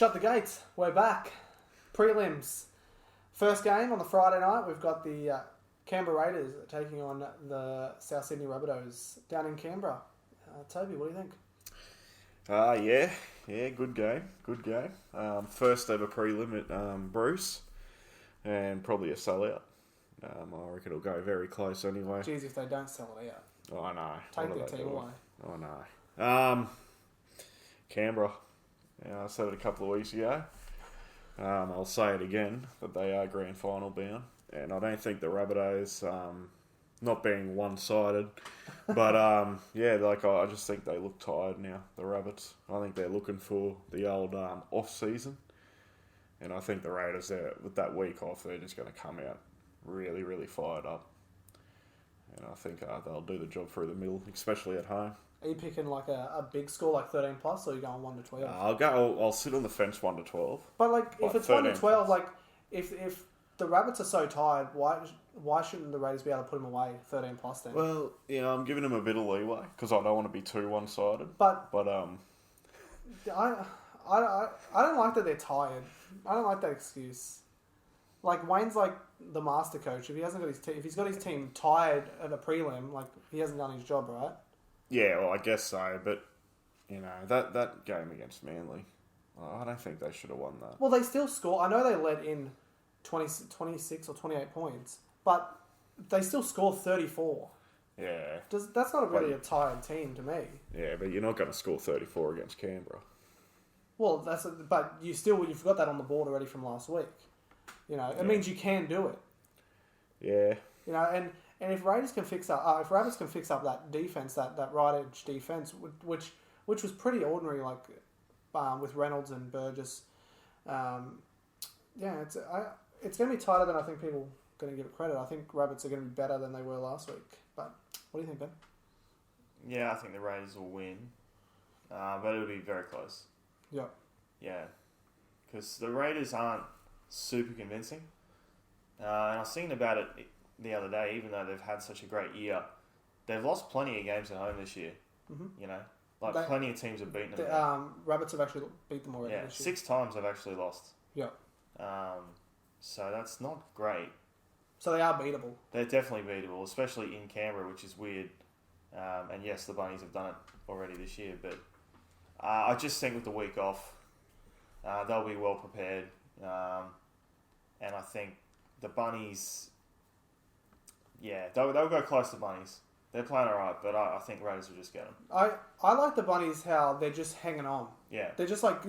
Shut the gates. We're back. Prelims. First game on the Friday night. We've got the Canberra Raiders taking on the South Sydney Rabbitohs down in Canberra. Toby, what do you think? Yeah, good game. First ever prelim at Bruce, and probably a sellout. I reckon it'll go very close anyway. Jeez, if they don't sell it out. Oh, I know. Take their team away. Oh, no. Canberra. Yeah, I said it a couple of weeks ago. I'll say it again, that they are grand final bound. And I don't think the Rabbitohs, not being one-sided, but I just think they look tired now, the Rabbits. I think they're looking for the old off-season. And I think the Raiders, with that week off, they're just going to come out really, really fired up. And I think they'll do the job through the middle, especially at home. Are you picking like a big score, like 13 plus, or are you going 1 to 12? I'll sit on the fence 1 to 12. But like, if it's 1 to 12, like if the Rabbits are so tired, why shouldn't the Raiders be able to put them away 13 plus then? Well, I'm giving them a bit of leeway because I don't want to be too one-sided. But I don't like that they're tired. I don't like that excuse. Like, Wayne's like the master coach. If he hasn't got his if he's got his team tired at a prelim, like, he hasn't done his job, right? Yeah, well, I guess so. But that game against Manly, I don't think they should have won that. Well, they still score. I know they let in 26 or 28 points, but they still score 34. Yeah. That's not really a tired team to me. Yeah, but you're not going to score 34 against Canberra. Well, but you've got that on the board already from last week. It means you can do it. Yeah. And if Raiders can fix up, if Rabbits can fix up that defense, that right edge defense, which was pretty ordinary, like with Reynolds and Burgess. It's going to be tighter than I think people are going to give it credit. I think Rabbits are going to be better than they were last week. But what do you think, Ben? Yeah, I think the Raiders will win, but it'll be very close. Yeah. Yeah, because the Raiders aren't super convincing. And I was thinking about it the other day, even though they've had such a great year, they've lost plenty of games at home this year. Mm-hmm. Plenty of teams have beaten them. The Rabbits have actually beat them already this year. 6 times they've actually lost. Yeah. So that's not great. So they are beatable. They're definitely beatable, especially in Canberra, which is weird. And yes, the Bunnies have done it already this year, but I just think with the week off, they'll be well prepared. And I think the Bunnies, they'll go close to Bunnies. They're playing alright, but I think Raiders will just get them. I like the Bunnies how they're just hanging on. Yeah. They're just like,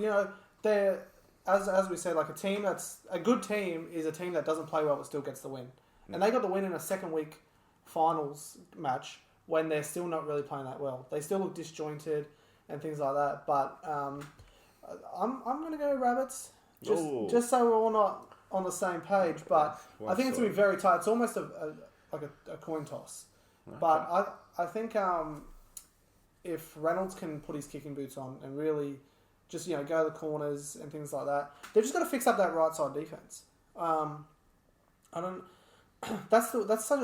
they're, as we said, like a good team is a team that doesn't play well but still gets the win. And they got the win in a second week finals match when they're still not really playing that well. They still look disjointed and things like that. But I'm going to go Rabbits just so we're all not on the same page. But I think it's going to be very tight. It's almost like a coin toss. Okay. But I think if Reynolds can put his kicking boots on and really just go to the corners and things like that, they've just got to fix up that right side defense. I don't. That's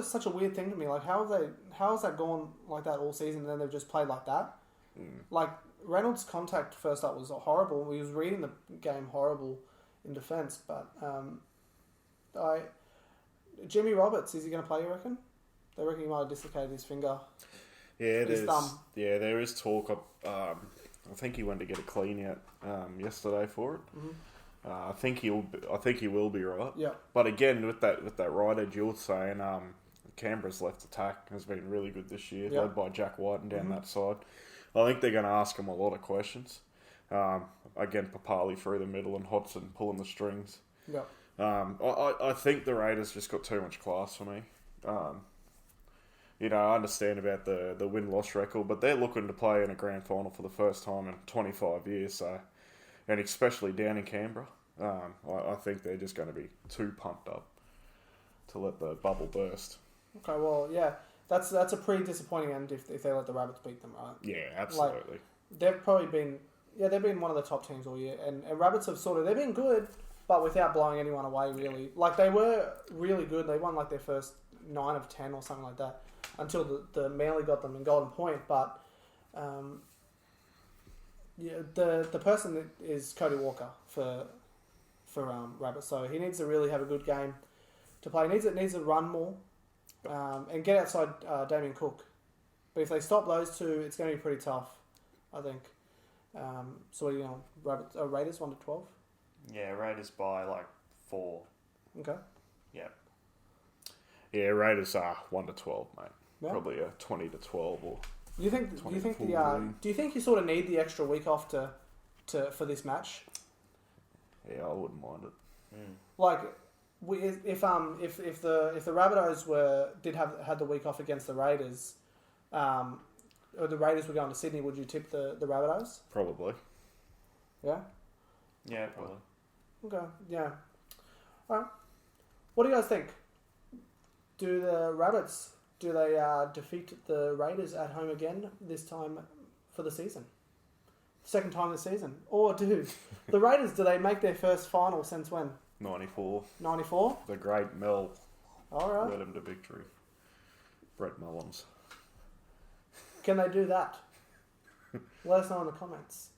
such a weird thing to me. Like, how has that gone like that all season, and then they've just played like that? Like, Reynolds' contact first up was horrible. He was reading the game horrible in defence. But Jimmy Roberts, is he going to play, you reckon? They reckon he might have dislocated his finger. Yeah, his thumb. Yeah, there is talk. I think he went to get a clean out yesterday for it. Mm-hmm. I think he will be right. Yeah. But again, with that right edge, you're saying Canberra's left attack has been really good this year, led by Jack White and down that side. I think they're going to ask him a lot of questions. Again, Papali through the middle and Hodgson pulling the strings. Yeah. I think the Raiders just got too much class for me. I understand about the win-loss record, but they're looking to play in a grand final for the first time in 25 years, so... And especially down in Canberra, I think they're just going to be too pumped up to let the bubble burst. Okay, well, yeah, that's a pretty disappointing end if they let the Rabbits beat them, right? Yeah, absolutely. Like, they've probably been one of the top teams all year, and Rabbits have they've been good, but without blowing anyone away, really. Like, they were really good. They won like their first 9 of 10 or something like that until the Manly got them in Golden Point, but Yeah, the person that is Cody Walker for Rabbit, so he needs to really have a good game to play. He needs to run more and get outside Damien Cook. But if they stop those two, it's going to be pretty tough, I think. So what are you on? Raiders 1-12? Yeah, Raiders by like 4. Okay. Yeah. Yeah, Raiders are 1-12, mate. Yeah. Probably a 20-12 or. Do you think you sort of need the extra week off for this match? Yeah, I wouldn't mind it. Like, if the Rabbitohs had the week off against the Raiders, or the Raiders were going to Sydney, would you tip the Rabbitohs? Probably. Yeah. Yeah, probably. Okay. Yeah. All right. What do you guys think? Do the Rabbits defeat the Raiders at home again this time for the season? Second time this season, or do the Raiders? Do they make their first final since when? 94. 94. The great Mel All right. led him to victory. Brett Mullins. Can they do that? Let us know in the comments.